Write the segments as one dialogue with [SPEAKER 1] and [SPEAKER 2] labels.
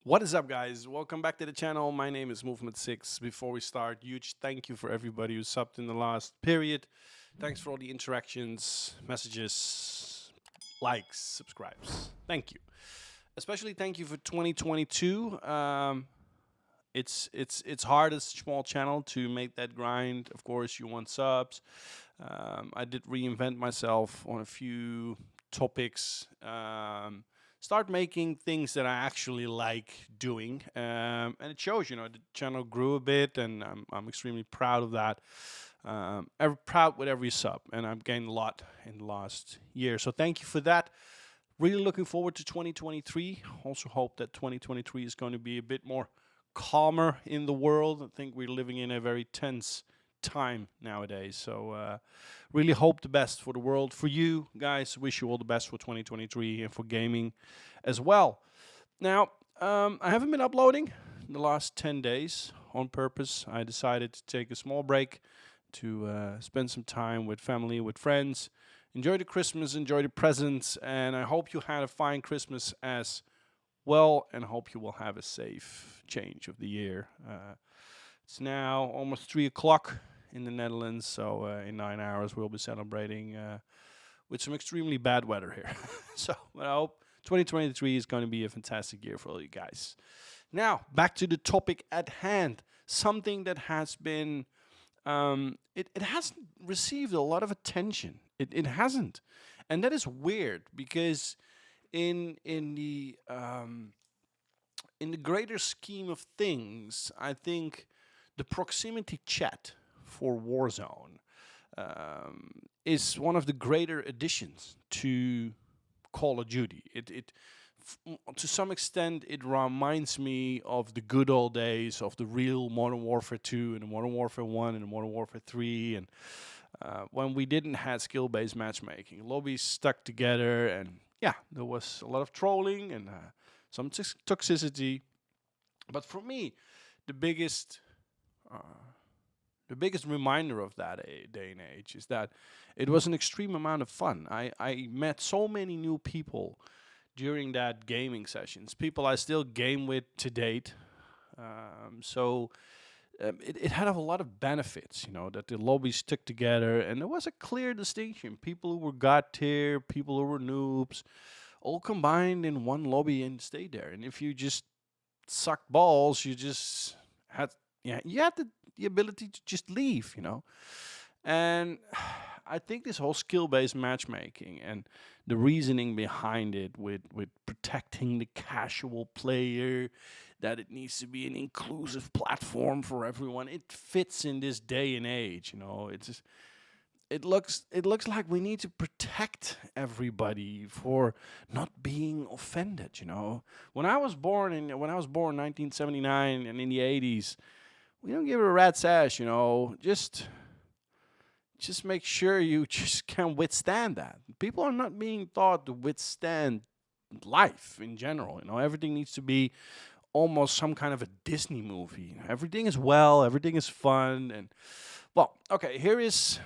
[SPEAKER 1] What is up, guys? Welcome back to the channel. My name is Movement 6. Before we start, huge thank you for everybody who subbed in the last period. Thanks for all the interactions, messages, likes, subscribes. Thank you. Especially thank you for 2022. It's hard as a small channel to make that grind. Of course, you want subs. I did reinvent myself on a few topics. Start making things that I actually like doing, and it shows. The channel grew a bit, and I'm extremely proud of that. Proud with every sub, and I've gained a lot in the last year. So thank you for that. Really looking forward to 2023. Also hope that 2023 is going to be a bit more calmer in the world. I think we're living in a very tense time nowadays. So really hope the best for the world. For you guys, wish you all the best for 2023 and for gaming as well. Now, I haven't been uploading the last 10 days on purpose. I decided to take a small break to spend some time with family, with friends. Enjoy the Christmas, enjoy the presents, and I hope you had a fine Christmas as well, and hope you will have a safe change of the year. It's now almost 3 o'clock in the Netherlands, so in 9 hours we'll be celebrating with some extremely bad weather here. So I hope 2023 is going to be a fantastic year for all you guys. Now, back to the topic at hand. Something that has been, it hasn't received a lot of attention. It hasn't. And that is weird because in the greater scheme of things, I think the proximity chat for Warzone is one of the greater additions to Call of Duty. To some extent, it reminds me of the good old days of the real Modern Warfare 2 and the Modern Warfare 1 and the Modern Warfare 3, and when we didn't have skill-based matchmaking. Lobbies stuck together, and yeah, there was a lot of trolling and some toxicity. But for me, the biggest uh, the biggest reminder of that day and age is that it was an extreme amount of fun. I met so many new people during that gaming sessions, people I still game with to date. It had a lot of benefits, that the lobbies stuck together, and there was a clear distinction. People who were god tier, people who were noobs, all combined in one lobby and stayed there. And if you just sucked balls, you just had, yeah, you had the ability to just leave. And I think this whole skill-based matchmaking and the reasoning behind it with protecting the casual player, that it needs to be an inclusive platform for everyone, it fits in this day and age. It's just, it looks like we need to protect everybody for not being offended. When I was born 1979 and in the 80s, we don't give it a rat's ass. Just make sure you just can withstand that. People are not being taught to withstand life in general. Everything needs to be almost some kind of a Disney movie. Everything is everything is fun, and well, okay. Here is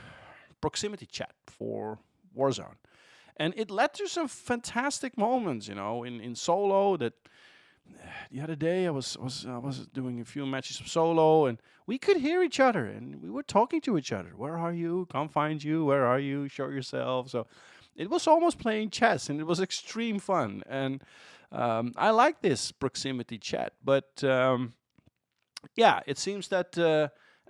[SPEAKER 1] proximity chat for Warzone, and it led to some fantastic moments. In solo that the other day I was doing a few matches of solo, and we could hear each other and we were talking to each other. Where are you? Come find you. Where are you? Show yourself. So it was almost playing chess, and it was extreme fun. And I like this proximity chat, but yeah, it seems that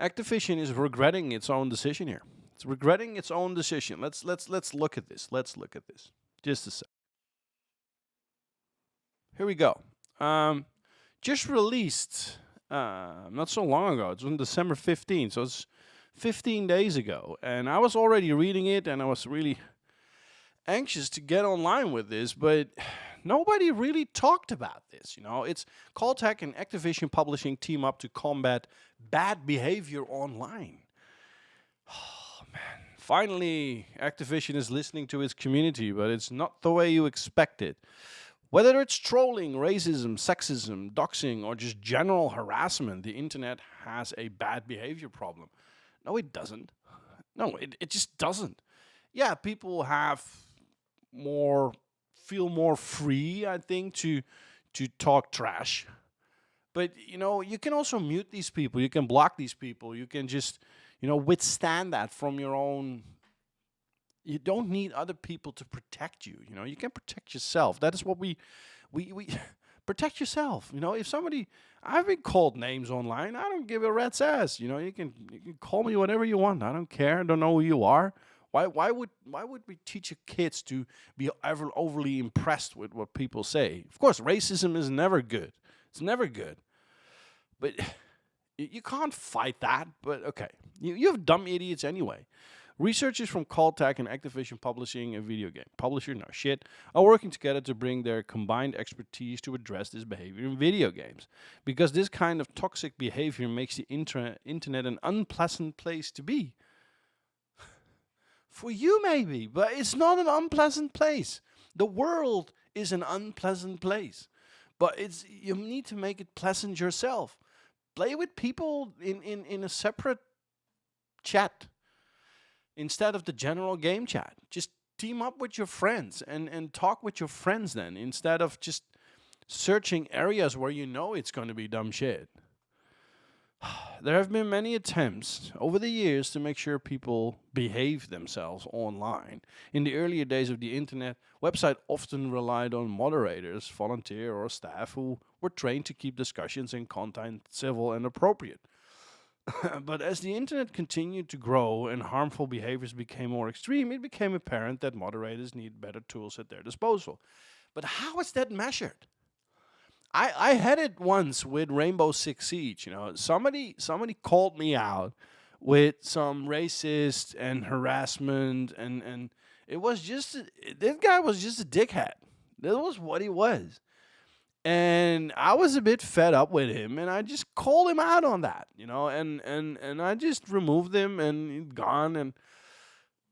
[SPEAKER 1] Activision is regretting its own decision here. It's regretting its own decision. Let's look at this. Let's look at this. Just a sec. Here we go. Um, just released not so long ago. It's on December 15th, so it's 15 days ago. And I was already reading it, and I was really anxious to get online with this, but nobody really talked about this. It's Caltech and Activision Publishing team up to combat bad behavior online. Oh, man. Finally, Activision is listening to its community, but it's not the way you expect it. Whether it's trolling, racism, sexism, doxing, or just general harassment, the internet has a bad behavior problem. No, it doesn't. No, it just doesn't. Yeah, people have more feel more free, I think, to talk trash. But you can also mute these people. You can block these people. You can just withstand that from your own. You don't need other people to protect you. You can protect yourself. That is what we protect yourself. If somebody, I've been called names online. I don't give a rat's ass. You can call me whatever you want. I don't care. I don't know who you are. Why would we teach your kids to be overly impressed with what people say? Of course, racism is never good. It's never good. But you can't fight that. But okay, you have dumb idiots anyway. Researchers from Caltech and Activision publishing a video game publisher, no shit, are working together to bring their combined expertise to address this behavior in video games. Because this kind of toxic behavior makes the internet an unpleasant place to be. For you maybe, but it's not an unpleasant place. The world is an unpleasant place. But you need to make it pleasant yourself. Play with people in a separate chat instead of the general game chat. Just team up with your friends and talk with your friends then, instead of just searching areas where it's going to be dumb shit. There have been many attempts over the years to make sure people behave themselves online. In the earlier days of the internet, websites often relied on moderators, volunteer or staff who were trained to keep discussions and content civil and appropriate. But as the internet continued to grow and harmful behaviors became more extreme, it became apparent that moderators need better tools at their disposal. But how is that measured? I had it once with Rainbow Six Siege. Somebody called me out with some racist and harassment, and it was just that guy was just a dickhead. That was what he was. And I was a bit fed up with him, and I just called him out on that, and I just removed him, and he's gone, and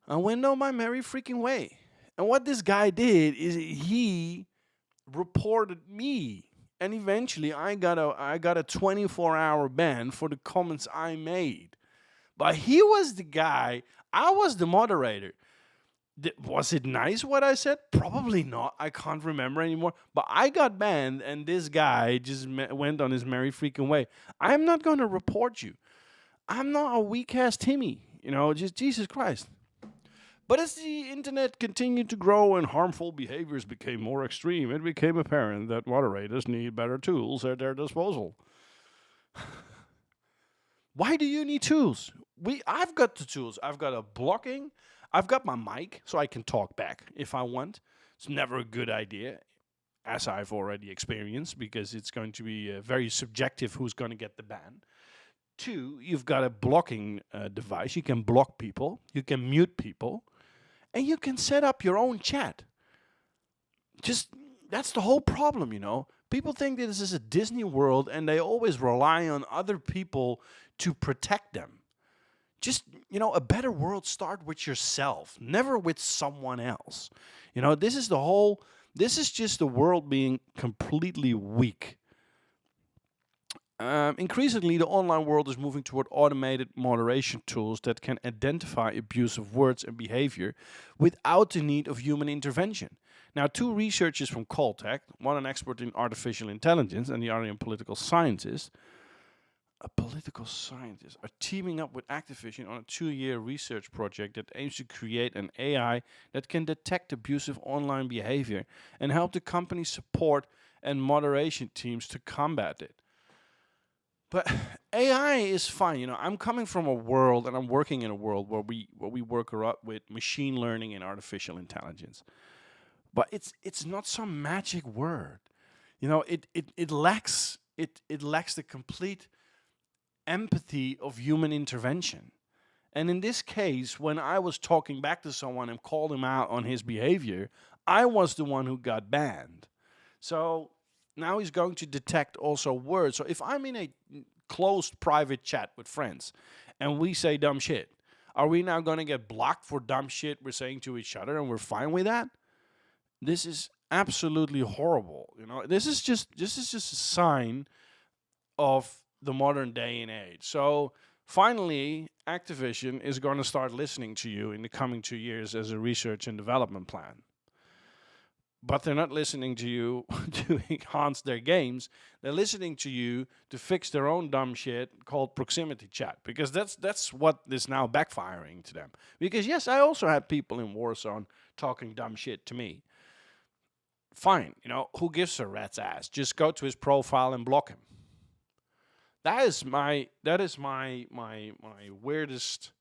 [SPEAKER 1] I went on my merry freaking way. And what this guy did is he reported me, and eventually I got a 24-hour ban for the comments I made. But he was the guy, I was the moderator. Was it nice what I said? Probably not. I can't remember anymore. But I got banned, and this guy just went on his merry freaking way. I'm not going to report you. I'm not a weak-ass Timmy. Just Jesus Christ. But as the internet continued to grow and harmful behaviors became more extreme, it became apparent that moderators need better tools at their disposal. Why do you need tools? I've got the tools. I've got a blocking. I've got my mic so I can talk back if I want. It's never a good idea, as I've already experienced, because it's going to be very subjective who's going to get the ban. 2, you've got a blocking device. You can block people. You can mute people. And you can set up your own chat. That's the whole problem, People think that this is a Disney World and they always rely on other people to protect them. Just, a better world start with yourself, never with someone else. This is just the world being completely weak. Increasingly, the online world is moving toward automated moderation tools that can identify abusive words and behavior without the need of human intervention. Now, 2 researchers from Caltech, one an expert in artificial intelligence and the other in political scientist, are teaming up with Activision on a 2-year research project that aims to create an AI that can detect abusive online behavior and help the company support and moderation teams to combat it. But AI is fine. I'm coming from a world, and I'm working in a world where we work a lot with machine learning and artificial intelligence. But it's not some magic word. It lacks the complete empathy of human intervention. And in this case, when I was talking back to someone and called him out on his behavior, I was the one who got banned. So now he's going to detect also words. So if I'm in a closed private chat with friends and we say dumb shit, are we now going to get blocked for dumb shit we're saying to each other and we're fine with that? This is absolutely horrible. This is just a sign of the modern day and age. So finally, Activision is going to start listening to you in the coming 2 years as a research and development plan. but they're not listening to you to enhance their games. They're listening to you to fix their own dumb shit called proximity chat, because that's what is now backfiring to them. Because yes, I also had people in Warzone talking dumb shit to me. Fine, who gives a rat's ass? Just go to his profile and block him. That is my weirdest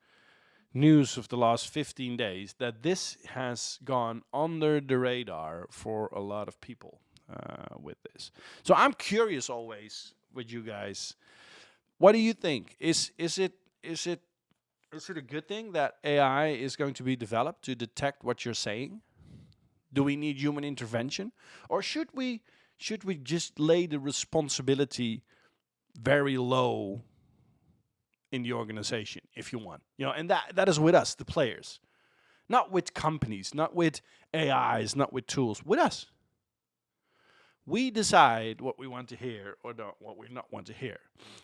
[SPEAKER 1] news of the last 15 days, that this has gone under the radar for a lot of people with this. So I'm curious always with you guys. What do you think? Is it a good thing that AI is going to be developed to detect what you're saying? Do we need human intervention, or should we just lay the responsibility very low in the organization, if you want, and that is with us, the players, not with companies, not with AIs, not with tools, with us. We decide what we want to hear or what we not want to hear.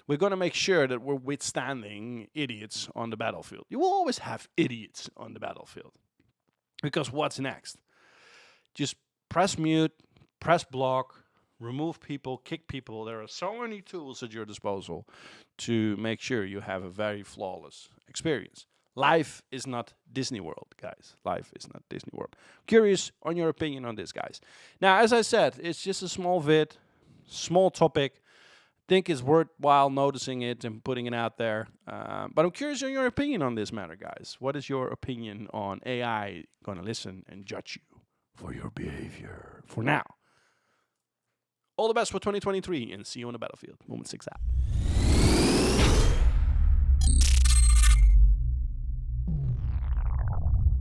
[SPEAKER 1] We're going to make sure that we're withstanding idiots on the battlefield. You will always have idiots on the battlefield, because what's next? Just press mute, press block, remove people, kick people. There are so many tools at your disposal to make sure you have a very flawless experience. Life is not Disney World, guys. Life is not Disney World. Curious on your opinion on this, guys. Now, as I said, it's just a small vid, small topic. Think it's worthwhile noticing it and putting it out there. But I'm curious on your opinion on this matter, guys. What is your opinion on AI going to listen and judge you for your behavior? For now, all the best for 2023, and see you on the battlefield. Moment 6 out.